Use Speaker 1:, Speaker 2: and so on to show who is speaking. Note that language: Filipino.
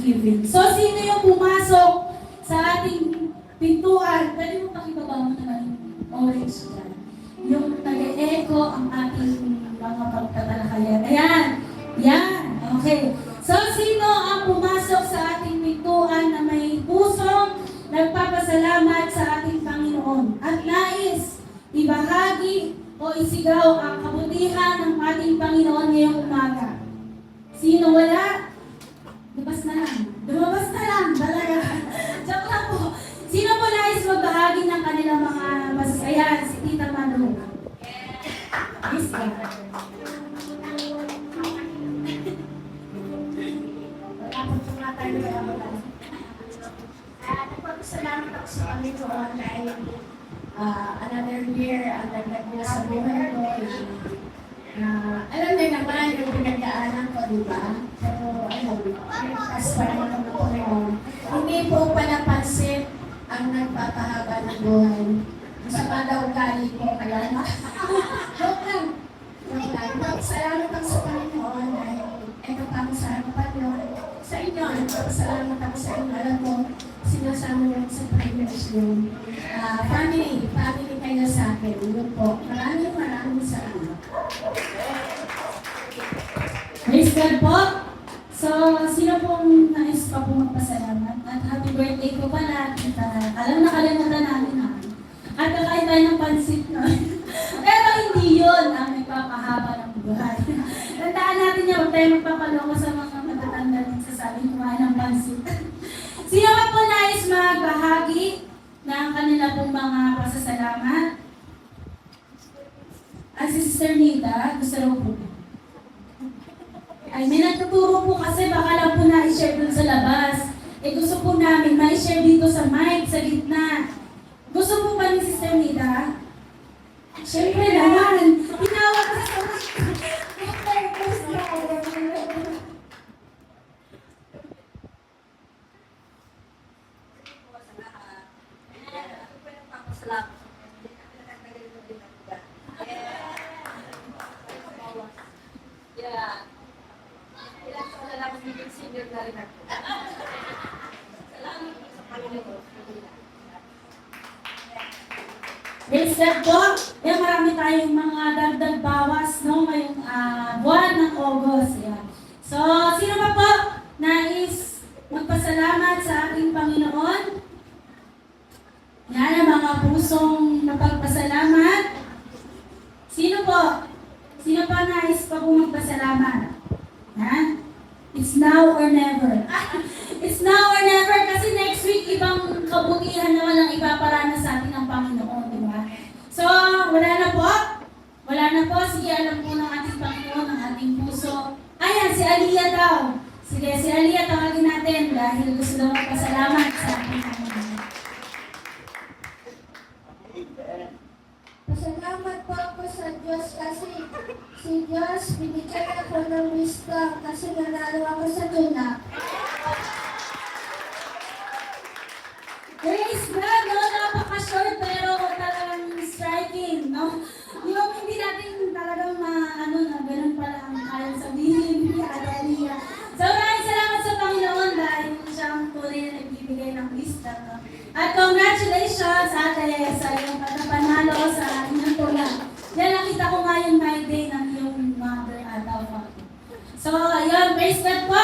Speaker 1: Thanksgiving. So, sino yung pumasok sa ating pintuan? Pwede mo pakibaba mo naman yung orange dyan. Yung nag-e-echo ang ating mga pagtatalakayan. Ayan! Yan! Okay. So, sino ang pumasok sa ating pintuan na may pusong nagpapasalamat sa ating Panginoon at nais ibahagi o isigaw ang kabutihan ng ating Panginoon ngayong umaga? Sino wala? Lumabas na lang. Lumabas na lang. Talaga. Joke lang po. Sino po nais magbahagi ng kanilang mga masasayan? Si Tita Manu. Yes,
Speaker 2: Nagpapasalamat ako sa Panginoon dahil another year ang dagdag niya sa buhay ko. Alam niyo naman yung pinagdaanan ko, di ba? Pero pinagpas pa naman ng Panginoon. Hindi po pala pansin ang nagpapahaba ng buhay. Masama daw ugali ko, kaya joke lang. Nagpapasalamat ako sa Panginoon dahil ito pa ako sa harapan niyo. Sa inyo, nagpapasalamat ako sa inyo. Alam mo, sinasama niyo sa prayers niyo. Family kayo sa akin. Yun po. Maraming salamat.
Speaker 1: Praise God po. So, sino pong nais pa po magpasalamat? At happy birthday ko pala. Alam na kalimutan namin ha. At kakain tayo ng pansit no? Pero hindi yun ang nagpapahaba ng buhay. Tandaan natin yan, huwag tayo magpapaloko sa mga matatanda ng sasabing kumain ng pansit. Sino pa po nais magbahagi ng kanila pong mga pasasalamat? Si Sister Nita, gusto raw po. Ay, may nagtuturo po kasi baka lang po na-share dun sa labas. Gusto po namin ma-share dito sa mic, sa gitna. Gusto po ba ni Sister Nita? Siyempre naman. Tinawag ka sa Praise God po. Marami tayong mga dagdag bawas no, ngayong buwan ng August. Yan. So, sino pa po nais magpasalamat sa ating Panginoon? Yan ang mga pusong napagpasalamat. Sino po? Sino pa nais pa po magpasalamat? Ha? It's now or never. It's now or never kasi next week ibang kabutihan naman ang ipaparanas sa atin ng Panginoon, di ba? So, wala na po. Wala na po. Sige, alam po ng ating Panginoon, ng ating puso. Ayan, si Aliyah daw. Sige, si Aliyah tawagin natin dahil gusto daw magpasalamat sa ating Panginoon.
Speaker 2: Pasalamat po ako sa Diyos kasi si Diyos binigyan ako ng wisdom kasi nanalo ako sa tuna.
Speaker 1: Praise God, no? Napaka-short pero talagang striking, no? Yung hindi natin talagang na ganun pala ang kaya sabihin ni Aliyah. So, maraming salamat sa Panginoon dahil siya ang tunay na nagbibigay ng wisdom, no? At congratulations, ate, sa iyong pagkapanalo sa inyong tula. Yan, nakita ko nga yung my day ng iyong mother at our father. So, ayun, praise God po.